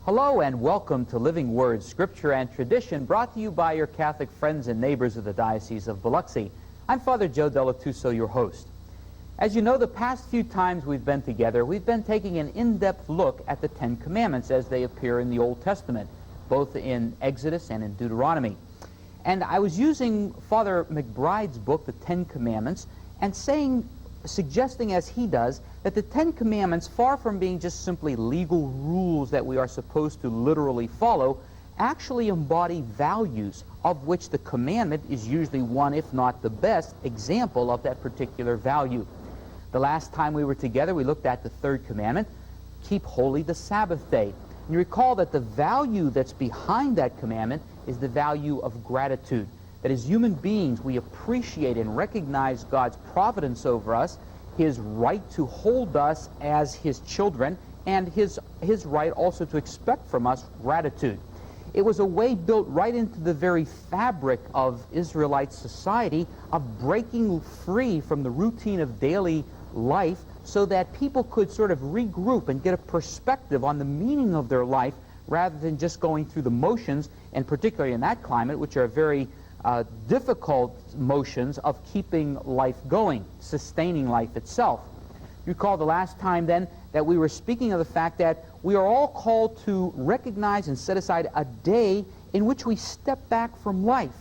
Hello and welcome to Living Word, Scripture and Tradition, brought to you by your Catholic friends and neighbors of the Diocese of Biloxi. I'm Father Joe Dilettuso, your host. As you know, the past few times we've been together, we've been taking an in-depth look at the Ten Commandments as they appear in the Old Testament, both in Exodus and in Deuteronomy. And I was using Father McBride's book, The Ten Commandments, and suggesting as he does that the Ten Commandments, far from being just simply legal rules that we are supposed to literally follow, actually embody values of which the commandment is usually one, if not the best, example of that particular value. The last time we were together, we looked at the third commandment, keep holy the Sabbath day. And you recall that the value that's behind that commandment is the value of gratitude. That as human beings, we appreciate and recognize God's providence over us, His right to hold us as His children, and His right also to expect from us gratitude. It was a way built right into the very fabric of Israelite society of breaking free from the routine of daily life so that people could sort of regroup and get a perspective on the meaning of their life rather than just going through the motions, and particularly in that climate, which are very difficult motions of keeping life going, sustaining life itself. You recall the last time then that we were speaking of the fact that we are all called to recognize and set aside a day in which we step back from life.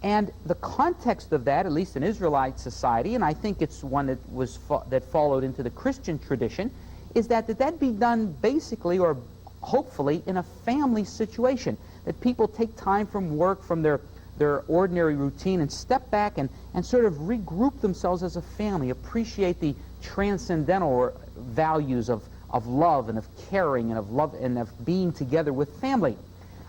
And the context of that, at least in Israelite society, and I think it's one that followed into the Christian tradition, is that be done basically or hopefully in a family situation, that people take time from work, from their ordinary routine, and step back and sort of regroup themselves as a family, appreciate the transcendental values of love and of caring and of love and of being together with family.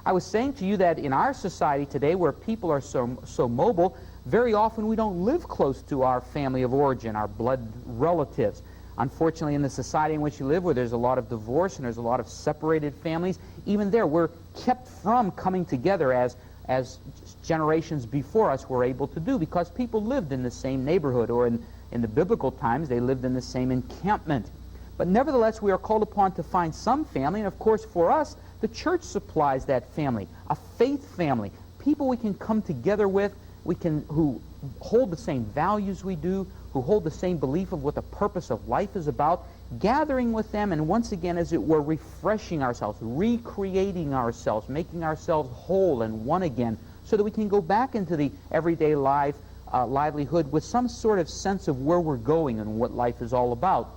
I was saying to you that in our society today, where people are so mobile, very often we don't live close to our family of origin, our blood relatives. Unfortunately, in the society in which you live, where there's a lot of divorce and there's a lot of separated families, even there we're kept from coming together as generations before us were able to do, because people lived in the same neighborhood, or in the biblical times they lived in the same encampment. But nevertheless, we are called upon to find some family, and of course for us the church supplies that family, a faith family, people we can come together with, who hold the same values we do, who hold the same belief of what the purpose of life is about, gathering with them and once again, as it were, refreshing ourselves, recreating ourselves, making ourselves whole and one again, so that we can go back into the everyday livelihood with some sort of sense of where we're going and what life is all about.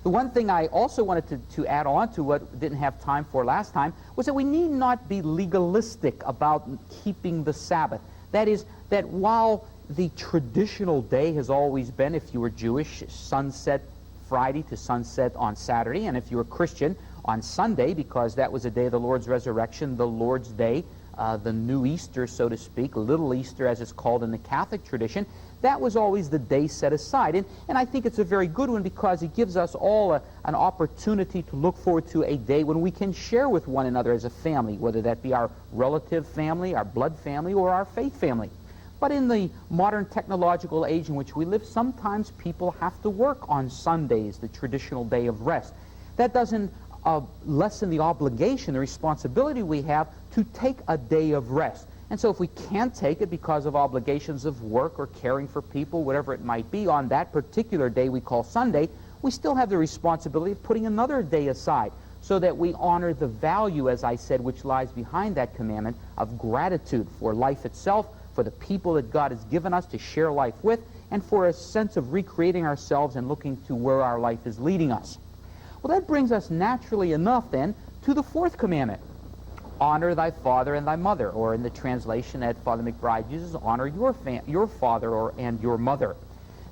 The one thing I also wanted to add on to what we didn't have time for last time was that we need not be legalistic about keeping the Sabbath. That is, that while the traditional day has always been, if you were Jewish, sunset Friday to sunset on Saturday, and if you were Christian, on Sunday, because that was the day of the Lord's resurrection, the Lord's Day, the new Easter, so to speak, Little Easter as it's called in the Catholic tradition, that was always the day set aside. And I think it's a very good one, because it gives us all an opportunity to look forward to a day when we can share with one another as a family, whether that be our relative family, our blood family, or our faith family. But in the modern technological age in which we live, sometimes people have to work on Sundays, the traditional day of rest. That doesn't lessen the obligation, the responsibility we have to take a day of rest. And so if we can't take it because of obligations of work or caring for people, whatever it might be, on that particular day we call Sunday, we still have the responsibility of putting another day aside so that we honor the value, as I said, which lies behind that commandment of gratitude for life itself, for the people that God has given us to share life with, and for a sense of recreating ourselves and looking to where our life is leading us. Well, that brings us naturally enough then to the fourth commandment. Honor thy father and thy mother, or in the translation that Father McBride uses, honor your father and your mother.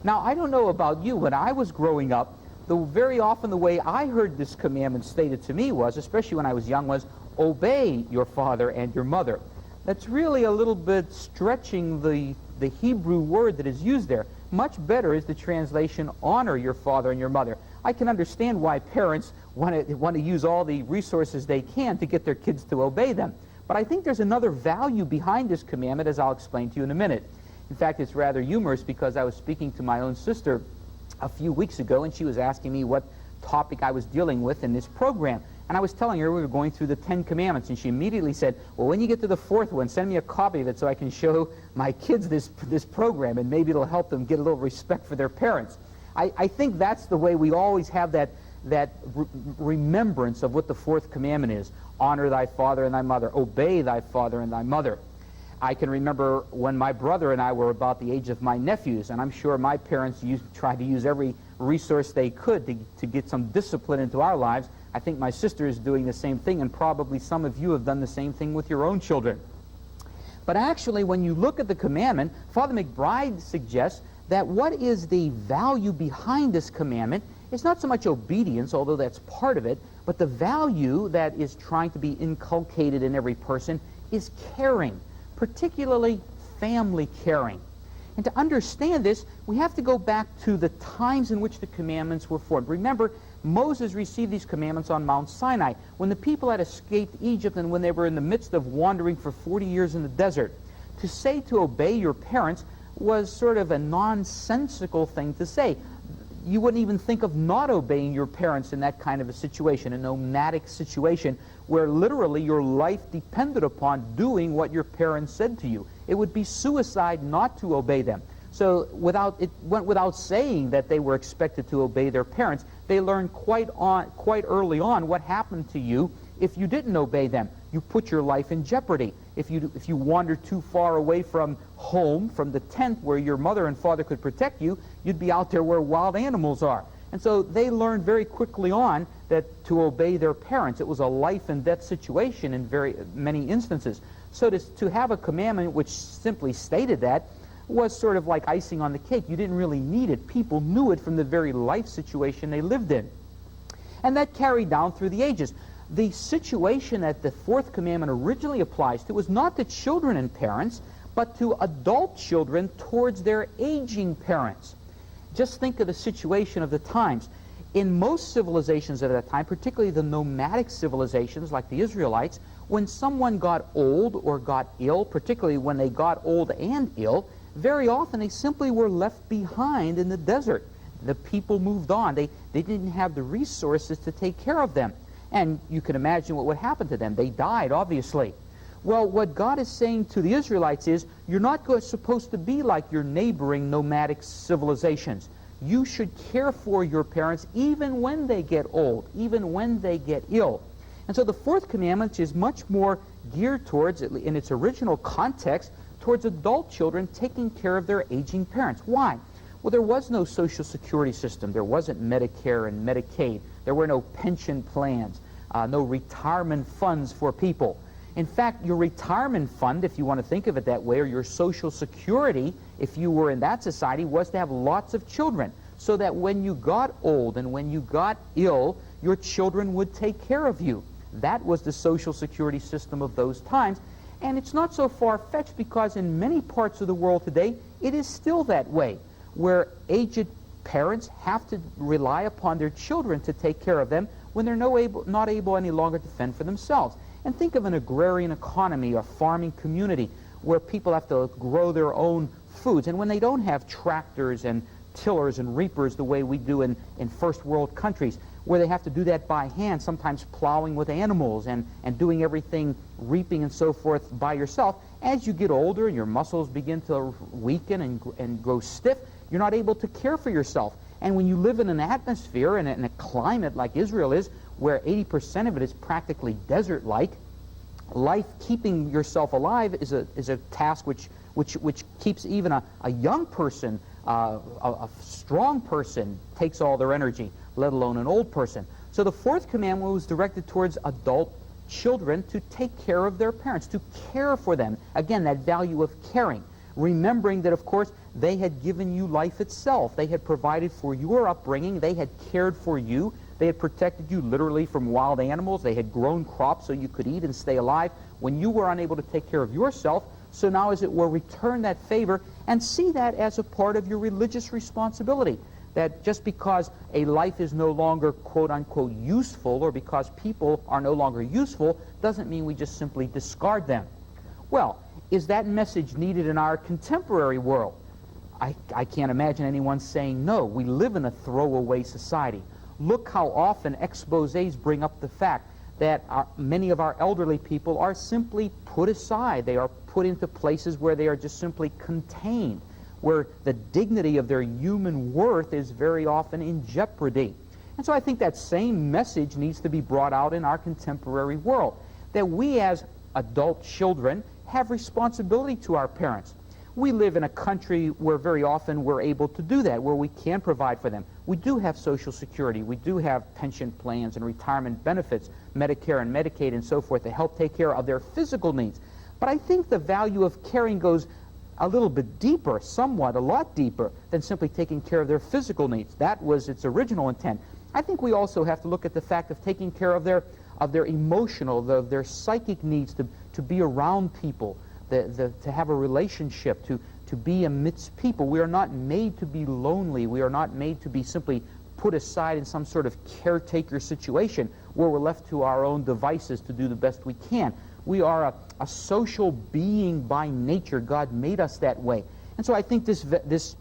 Now, I don't know about you, when I was growing up, very often the way I heard this commandment stated to me was, especially when I was young, was obey your father and your mother. That's really a little bit stretching the Hebrew word that is used there. Much better is the translation, honor your father and your mother. I can understand why parents want to use all the resources they can to get their kids to obey them. But I think there's another value behind this commandment, as I'll explain to you in a minute. In fact, it's rather humorous because I was speaking to my own sister a few weeks ago, and she was asking me what topic I was dealing with in this program. And I was telling her we were going through the 10 Commandments, and she immediately said, well, when you get to the 4th one, send me a copy of it so I can show my kids this program, and maybe it'll help them get a little respect for their parents. I think that's the way we always have that remembrance of what the 4th commandment is. Honor thy father and thy mother. Obey thy father and thy mother. I can remember when my brother and I were about the age of my nephews, and I'm sure my parents tried to use every resource they could to get some discipline into our lives. I think my sister is doing the same thing, and probably some of you have done the same thing with your own children. But actually, when you look at the commandment, Father McBride suggests that what is the value behind this commandment is not so much obedience, although that's part of it, but the value that is trying to be inculcated in every person is caring, particularly family caring. And to understand this, we have to go back to the times in which the commandments were formed. Remember, Moses received these commandments on Mount Sinai when the people had escaped Egypt and when they were in the midst of wandering for 40 years in the desert. To say to obey your parents was sort of a nonsensical thing to say. You wouldn't even think of not obeying your parents in that kind of a situation, a nomadic situation where literally your life depended upon doing what your parents said to you. It would be suicide not to obey them. So it went without saying that they were expected to obey their parents. They learned quite early on what happened to you if you didn't obey them. You put your life in jeopardy. If you wandered too far away from home, from the tent where your mother and father could protect you, you'd be out there where wild animals are. And so they learned very quickly on that to obey their parents, it was a life and death situation in very many instances. So to have a commandment which simply stated that was sort of like icing on the cake. You didn't really need it. People knew it from the very life situation they lived in. And that carried down through the ages. The situation that the 4th commandment originally applies to was not to children and parents, but to adult children towards their aging parents. Just think of the situation of the times. In most civilizations at that time, particularly the nomadic civilizations like the Israelites, when someone got old or got ill, particularly when they got old and ill, very often they simply were left behind in the desert. The people moved on. They didn't have the resources to take care of them. And you can imagine what would happen to them. They died, obviously. Well, what God is saying to the Israelites is, you're not supposed to be like your neighboring nomadic civilizations. You should care for your parents even when they get old, even when they get ill. And so the 4th commandment is much more geared towards, in its original context, towards adult children taking care of their aging parents. Why? Well, there was no Social Security system. There wasn't Medicare and Medicaid. There were no pension plans, no retirement funds for people. In fact, your retirement fund, if you want to think of it that way, or your Social Security, if you were in that society, was to have lots of children, so that when you got old and when you got ill, your children would take care of you. That was the Social Security system of those times. And it's not so far-fetched because in many parts of the world today, it is still that way, where aged parents have to rely upon their children to take care of them when they're not able any longer to fend for themselves. And think of an agrarian economy or farming community where people have to grow their own foods. And when they don't have tractors and tillers and reapers the way we do in first world countries, where they have to do that by hand, sometimes plowing with animals and doing everything, reaping and so forth by yourself, as you get older and your muscles begin to weaken and grow stiff, you're not able to care for yourself. And when you live in an atmosphere and in a climate like Israel is, where 80% of it is practically desert-like, life keeping yourself alive is a task which keeps even a young person, a strong person, takes all their energy, let alone an old person. So the 4th commandment was directed towards adult children to take care of their parents, to care for them. Again, that value of caring. remembering that, of course, they had given you life itself. They had provided for your upbringing. They had cared for you. They had protected you literally from wild animals. They had grown crops so you could eat and stay alive when you were unable to take care of yourself. So now, as it were, return that favor and see that as a part of your religious responsibility. That just because a life is no longer, quote-unquote, useful, or because people are no longer useful, doesn't mean we just simply discard them. Well, is that message needed in our contemporary world? I can't imagine anyone saying no. We live in a throwaway society. Look how often exposés bring up the fact that many of our elderly people are simply put aside. They are put into places where they are just simply contained, where the dignity of their human worth is very often in jeopardy. And so I think that same message needs to be brought out in our contemporary world, that we as adult children have responsibility to our parents. We live in a country where very often we're able to do that, where we can provide for them. We do have Social Security. We do have pension plans and retirement benefits, Medicare and Medicaid and so forth, to help take care of their physical needs. But I think the value of caring goes a little bit deeper, somewhat, a lot deeper, than simply taking care of their physical needs. That was its original intent. I think we also have to look at the fact of taking care of their emotional, their psychic needs, to be around people, to have a relationship, to be amidst people. We are not made to be lonely. We are not made to be simply put aside in some sort of caretaker situation where we're left to our own devices to do the best we can. We are a social being by nature. God made us that way. And so I think this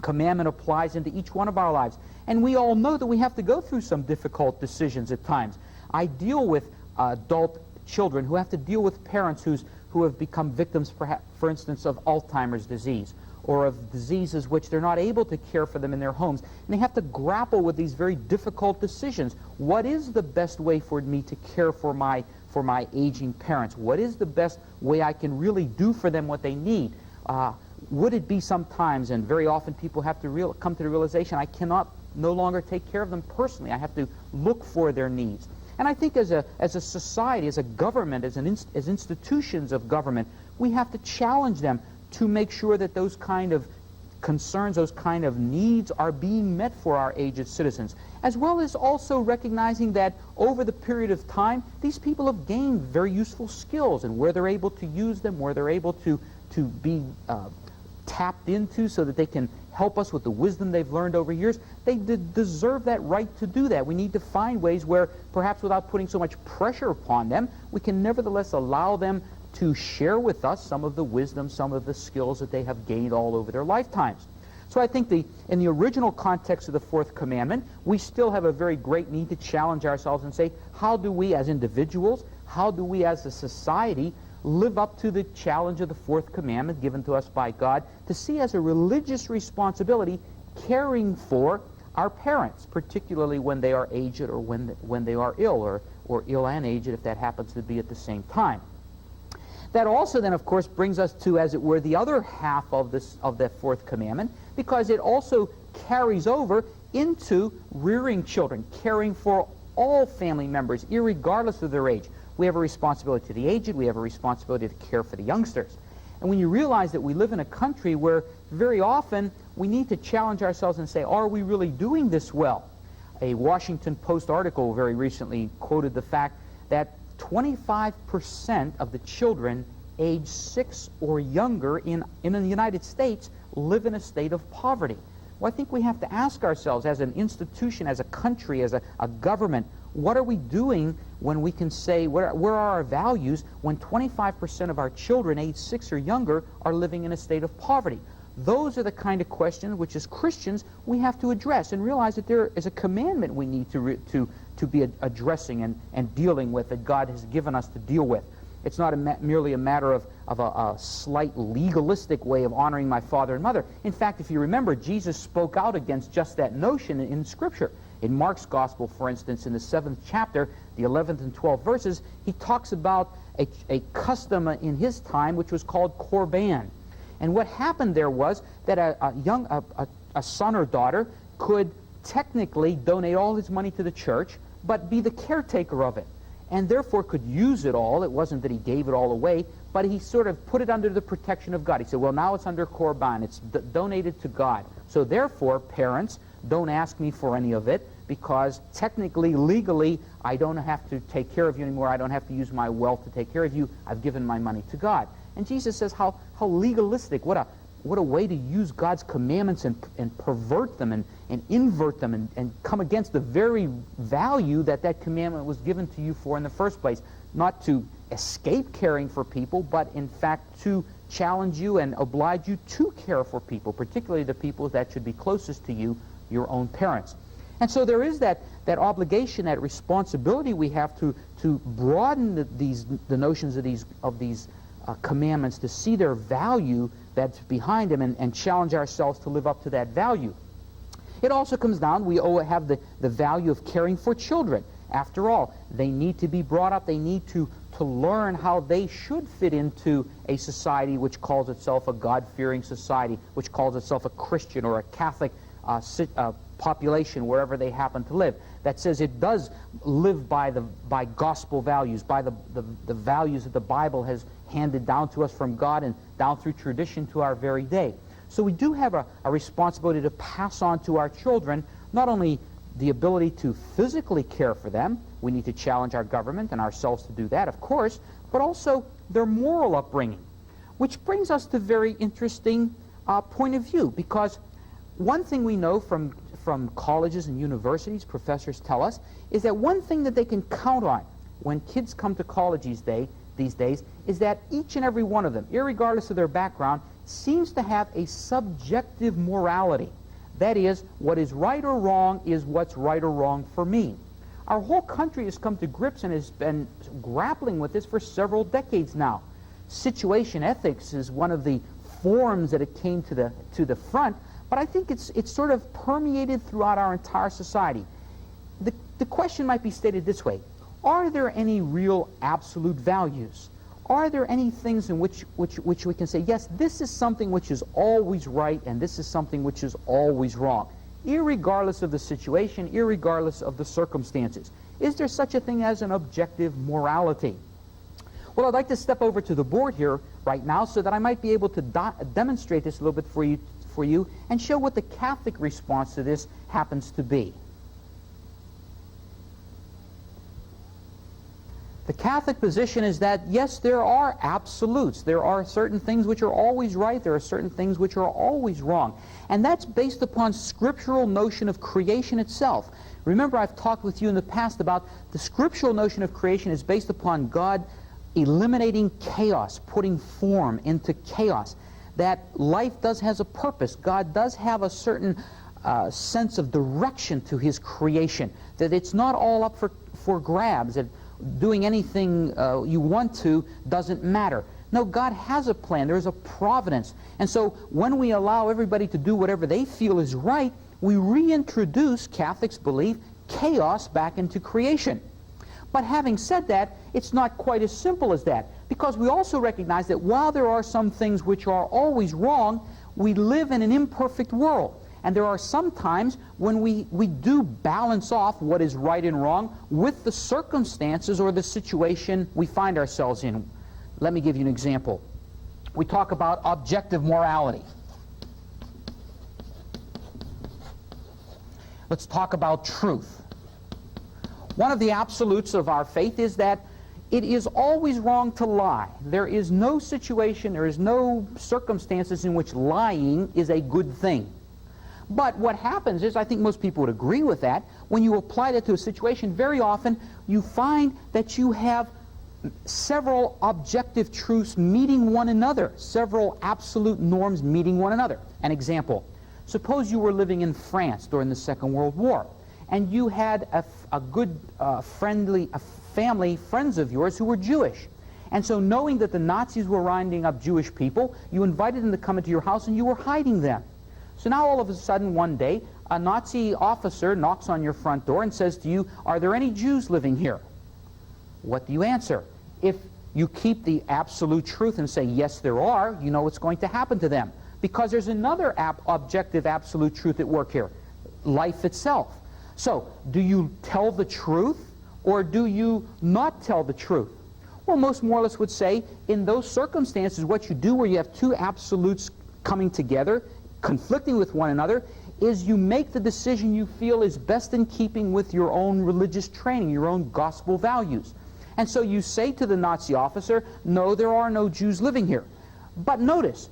commandment applies into each one of our lives. And we all know that we have to go through some difficult decisions at times. I deal with adult children who have to deal with parents who have become victims, perhaps, for instance, of Alzheimer's disease, or of diseases which they're not able to care for them in their homes. And they have to grapple with these very difficult decisions. What is the best way for me to care for my aging parents? What is the best way I can really do for them what they need? Would it be sometimes, and very often people have to come to the realization, I cannot no longer take care of them personally. I have to look for their needs. And I think as a society, as a government, as institutions of government, we have to challenge them to make sure that those kind of concerns, those kind of needs are being met for our aged citizens, as well as also recognizing that over the period of time, these people have gained very useful skills, and where they're able to use them, where they're able to be tapped into so that they can help us with the wisdom they've learned over years, they deserve that right to do that. We need to find ways where, perhaps without putting so much pressure upon them, we can nevertheless allow them to share with us some of the wisdom, some of the skills that they have gained all over their lifetimes. So I think in the original context of the fourth commandment, we still have a very great need to challenge ourselves and say, how do we as individuals, how do we as a society live up to the challenge of the fourth commandment given to us by God, to see as a religious responsibility caring for our parents, particularly when they are aged or when they are ill, or ill and aged if that happens to be at the same time. That also then, of course, brings us to, as it were, the other half of that fourth commandment, because it also carries over into rearing children, caring for all family members, irregardless of their age. We have a responsibility to the aged. We have a responsibility to care for the youngsters. And when you realize that we live in a country where very often we need to challenge ourselves and say, are we really doing this well? A Washington Post article very recently quoted the fact that 25% of the children age 6 or younger in the United States live in a state of poverty. Well, I think we have to ask ourselves, as an institution, as a country, as a government, what are we doing when we can say, where are our values when 25% of our children aged 6 or younger are living in a state of poverty? Those are the kind of questions which, as Christians, we have to address and realize that there is a commandment we need to be addressing and dealing with, that God has given us to deal with. It's not merely a matter of a slight legalistic way of honoring my father and mother. In fact, if you remember, Jesus spoke out against just that notion in Scripture. In Mark's Gospel, for instance, in the 7th chapter, the 11th and 12th verses, he talks about a custom in his time which was called Korban. And what happened there was that a son or daughter could technically donate all his money to the church, but be the caretaker of it. and therefore could use it all. It wasn't that he gave it all away, but he sort of put it under the protection of God. He said, well, now it's under Korban. It's donated to God. So therefore, parents, don't ask me for any of it, because technically, legally, I don't have to take care of you anymore. I don't have to use my wealth to take care of you. I've given my money to God. And Jesus says how legalistic, what a way to use God's commandments and pervert them and invert them and come against the very value that commandment was given to you for in the first place. Not to escape caring for people, but in fact to challenge you and oblige you to care for people, particularly the people that should be closest to you, your own parents. And so there is that obligation, that responsibility we have to broaden the notions of these commandments, to see their value that's behind them and challenge ourselves to live up to that value. It also comes down, we have the value of caring for children. After all, they need to be brought up, they need to learn how they should fit into a society which calls itself a God-fearing society, which calls itself a Christian or a Catholic population wherever they happen to live, that says it does live by gospel values, by the values that the Bible has handed down to us from God and down through tradition to our very day. So we do have a responsibility to pass on to our children not only the ability to physically care for them, we need to challenge our government and ourselves to do that, of course, but also their moral upbringing, which brings us to a very interesting point of view, because one thing we know from colleges and universities, professors tell us, is that one thing that they can count on when kids come to college these days is that each and every one of them, irregardless of their background, seems to have a subjective morality. That is, what is right or wrong is what's right or wrong for me. Our whole country has come to grips and has been grappling with this for several decades now. Situation ethics is one of the forms that it came to the front, but I think it's sort of permeated throughout our entire society. The question might be stated this way: are there any real absolute values? Are there any things in which we can say, yes, this is something which is always right and this is something which is always wrong, irregardless of the situation, irregardless of the circumstances? Is there such a thing as an objective morality? Well, I'd like to step over to the board here right now so that I might be able to demonstrate this a little bit for you and show what the Catholic response to this happens to be. The Catholic position is that, yes, there are absolutes. There are certain things which are always right. There are certain things which are always wrong. And that's based upon scriptural notion of creation itself. Remember, I've talked with you in the past about the scriptural notion of creation is based upon God eliminating chaos, putting form into chaos. That life has a purpose. God does have a certain sense of direction to his creation. That it's not all up for grabs. That doing anything you want to doesn't matter. No, God has a plan. There's a providence. And so when we allow everybody to do whatever they feel is right, we reintroduce, Catholics believe, chaos back into creation. But having said that, it's not quite as simple as that, because we also recognize that while there are some things which are always wrong, we live in an imperfect world. And there are some times when we do balance off what is right and wrong with the circumstances or the situation we find ourselves in. Let me give you an example. We talk about objective morality. Let's talk about truth. One of the absolutes of our faith is that it is always wrong to lie. There is no situation, there is no circumstances in which lying is a good thing. But what happens is, I think most people would agree with that, when you apply that to a situation, very often you find that you have several objective truths meeting one another, several absolute norms meeting one another. An example, suppose you were living in France during the Second World War, and you had a good family, friends of yours who were Jewish. And so knowing that the Nazis were rounding up Jewish people, you invited them to come into your house and you were hiding them. So now all of a sudden one day, a Nazi officer knocks on your front door and says to you, "Are there any Jews living here?" What do you answer? If you keep the absolute truth and say, "Yes, there are," you know what's going to happen to them. Because there's another objective absolute truth at work here, life itself. So, do you tell the truth, or do you not tell the truth? Well, most moralists would say in those circumstances what you do where you have two absolutes coming together, conflicting with one another, is you make the decision you feel is best in keeping with your own religious training, your own gospel values. And so you say to the Nazi officer, no, there are no Jews living here. But notice,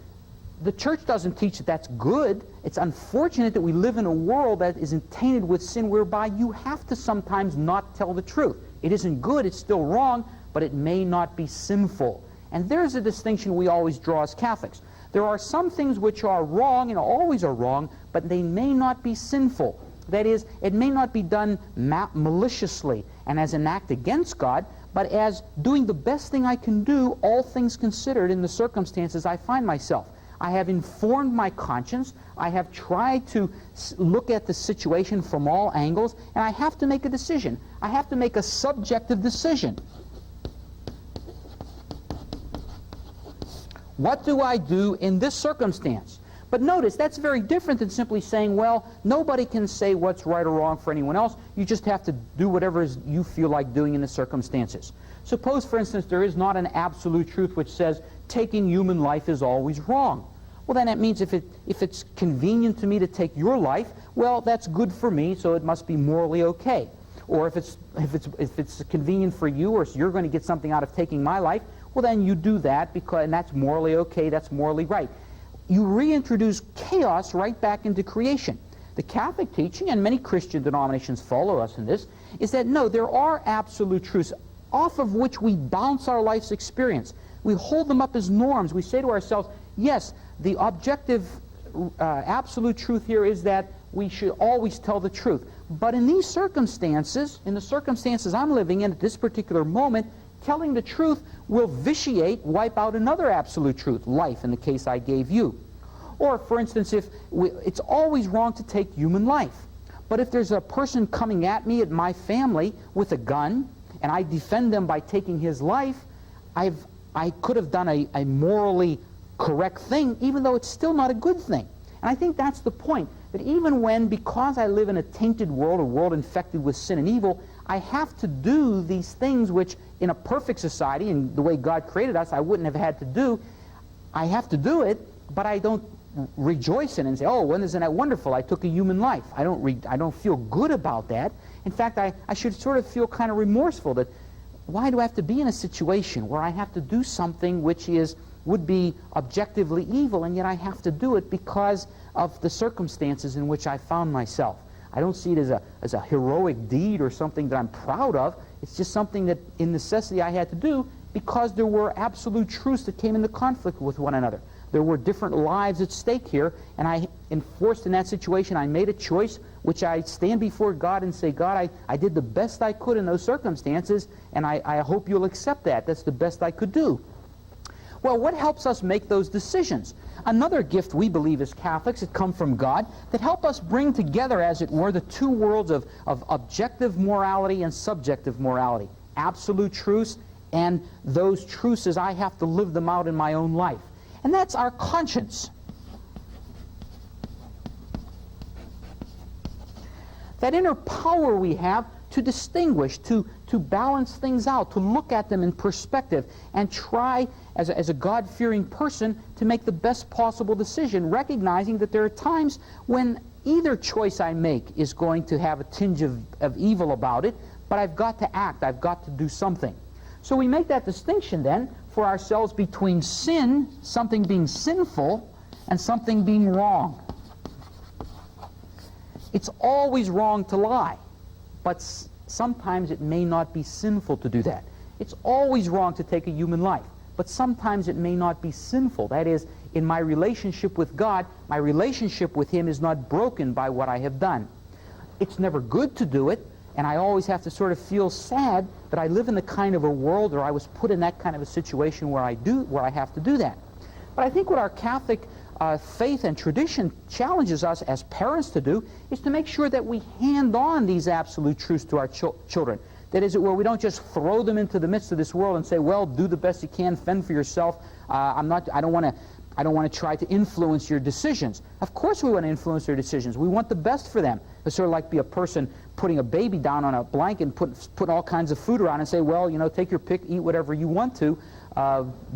the church doesn't teach that that's good. It's unfortunate that we live in a world that is tainted with sin whereby you have to sometimes not tell the truth. It isn't good, it's still wrong, but it may not be sinful. And there's a distinction we always draw as Catholics. There are some things which are wrong and always are wrong, but they may not be sinful. That is, it may not be done maliciously and as an act against God, but as doing the best thing I can do, all things considered in the circumstances I find myself. I have informed my conscience, I have tried to look at the situation from all angles, and I have to make a decision. I have to make a subjective decision. What do I do in this circumstance? But notice, that's very different than simply saying, well, nobody can say what's right or wrong for anyone else. You just have to do whatever you feel like doing in the circumstances. Suppose, for instance, there is not an absolute truth which says taking human life is always wrong. Well, then that means if it's convenient to me to take your life, well, that's good for me, so it must be morally okay. Or if it's convenient for you, or you're going to get something out of taking my life, well, then you do that, and that's morally okay, that's morally right. You reintroduce chaos right back into creation. The Catholic teaching, and many Christian denominations follow us in this, is that no, there are absolute truths off of which we bounce our life's experience. We hold them up as norms. We say to ourselves, yes, the objective absolute truth here is that we should always tell the truth. But in these circumstances, in the circumstances I'm living in at this particular moment, telling the truth will vitiate, wipe out another absolute truth, life in the case I gave you. Or, for instance, it's always wrong to take human life. But if there's a person coming at me, at my family, with a gun, and I defend them by taking his life, I could have done a morally correct thing, even though it's still not a good thing. And I think that's the point, that even when, because I live in a tainted world, a world infected with sin and evil, I have to do these things which, in a perfect society, and the way God created us, I wouldn't have had to do. I have to do it, but I don't rejoice in it and say, oh, isn't that wonderful? I took a human life. I don't feel good about that. In fact, I should sort of feel kind of remorseful that why do I have to be in a situation where I have to do something which would be objectively evil, and yet I have to do it because of the circumstances in which I found myself. I don't see it as a heroic deed or something that I'm proud of. It's just something that in necessity I had to do because there were absolute truths that came into conflict with one another. There were different lives at stake here, and I enforced in that situation. I made a choice which I stand before God and say, God, I did the best I could in those circumstances, and I hope you'll accept that. That's the best I could do. Well, what helps us make those decisions? Another gift we believe as Catholics that come from God that help us bring together, as it were, the two worlds of objective morality and subjective morality. Absolute truths and those truths as I have to live them out in my own life. And that's our conscience. That inner power we have to distinguish, to balance things out, to look at them in perspective, and try, as a God-fearing person, to make the best possible decision, recognizing that there are times when either choice I make is going to have a tinge of evil about it, but I've got to act, I've got to do something. So we make that distinction then for ourselves between sin, something being sinful, and something being wrong. It's always wrong to lie, but sometimes it may not be sinful to do that. It's always wrong to take a human life, but sometimes it may not be sinful. That is, in my relationship with God, my relationship with Him is not broken by what I have done. It's never good to do it, and I always have to sort of feel sad that I live in the kind of a world, or I was put in that kind of a situation where I have to do that. But I think what our Catholic faith and tradition challenges us as parents to do is to make sure that we hand on these absolute truths to our children. That is, where we don't just throw them into the midst of this world and say, well, do the best you can, fend for yourself. I don't want to try to influence your decisions. Of course we want to influence their decisions. We want the best for them. It's sort of like be a person putting a baby down on a blanket and putting all kinds of food around and say, well, you know, take your pick, eat whatever you want to,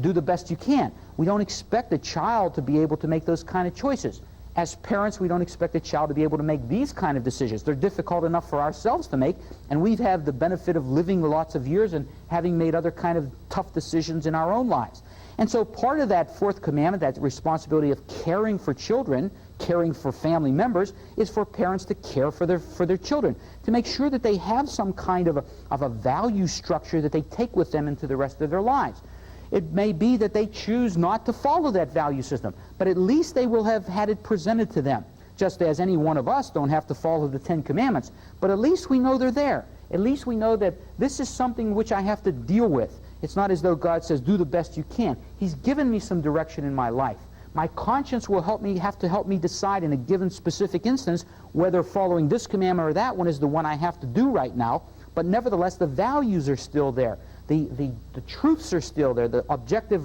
do the best you can. We don't expect a child to be able to make those kind of choices. As parents, we don't expect a child to be able to make these kind of decisions. They're difficult enough for ourselves to make, and we've had the benefit of living lots of years and having made other kind of tough decisions in our own lives. And so part of that fourth commandment, that responsibility of caring for children, caring for family members, is for parents to care for their children, to make sure that they have some kind of a value structure that they take with them into the rest of their lives. It may be that they choose not to follow that value system, but at least they will have had it presented to them, just as any one of us don't have to follow the 10 Commandments, but at least we know they're there. At least we know that this is something which I have to deal with. It's not as though God says, do the best you can. He's given me some direction in my life. My conscience will have to help me decide in a given specific instance whether following this commandment or that one is the one I have to do right now, but nevertheless the values are still there. The truths are still there. The objective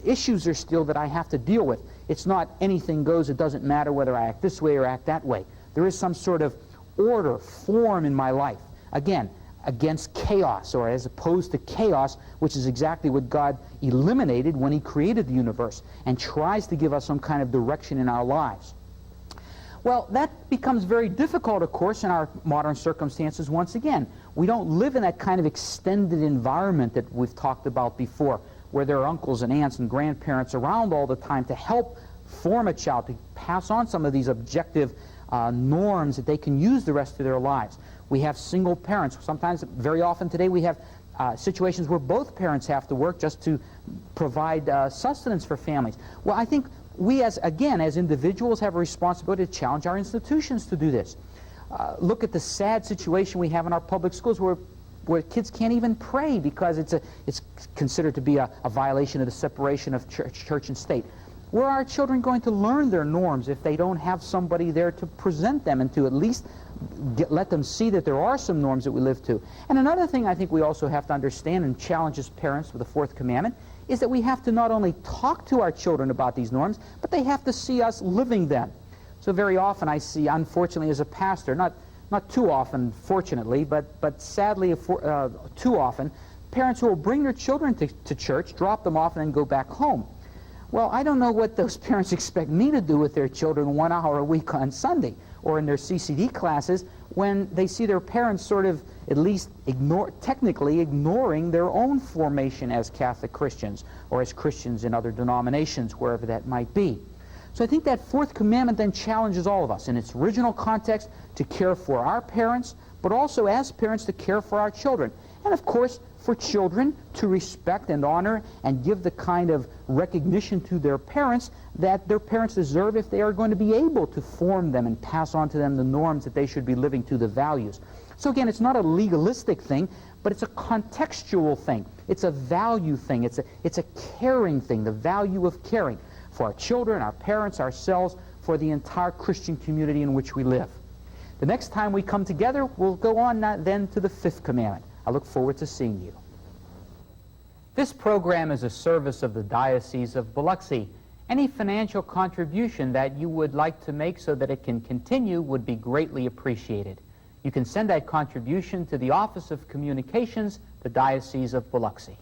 issues are still that I have to deal with. It's not anything goes. It doesn't matter whether I act this way or act that way. There is some sort of order, form in my life. Again, against chaos, or as opposed to chaos, which is exactly what God eliminated when he created the universe and tries to give us some kind of direction in our lives. Well, that becomes very difficult, of course, in our modern circumstances once again. We don't live in that kind of extended environment that we've talked about before, where there are uncles and aunts and grandparents around all the time to help form a child, to pass on some of these objective norms that they can use the rest of their lives. We have single parents. Sometimes, very often today, we have situations where both parents have to work just to provide sustenance for families. Well, I think we, as individuals, have a responsibility to challenge our institutions to do this. Look at the sad situation we have in our public schools where kids can't even pray because it's considered to be a violation of the separation of church and state. Where are our children going to learn their norms if they don't have somebody there to present them and to at least let them see that there are some norms that we live to? And another thing I think we also have to understand and challenge as parents with the fourth commandment is that we have to not only talk to our children about these norms, but they have to see us living them. So very often I see, unfortunately as a pastor, not too often, fortunately, but sadly too often, parents who will bring their children to church, drop them off, and then go back home. Well, I don't know what those parents expect me to do with their children 1 hour a week on Sunday or in their CCD classes when they see their parents sort of at least technically ignoring their own formation as Catholic Christians or as Christians in other denominations, wherever that might be. So I think that fourth commandment then challenges all of us in its original context to care for our parents, but also as parents to care for our children. And of course, for children to respect and honor and give the kind of recognition to their parents that their parents deserve if they are going to be able to form them and pass on to them the norms that they should be living to, the values. So again, it's not a legalistic thing, but it's a contextual thing. It's a value thing. It's a caring thing, the value of caring for our children, our parents, ourselves, for the entire Christian community in which we live. The next time we come together, we'll go on then to the fifth commandment. I look forward to seeing you. This program is a service of the Diocese of Biloxi. Any financial contribution that you would like to make so that it can continue would be greatly appreciated. You can send that contribution to the Office of Communications, the Diocese of Biloxi.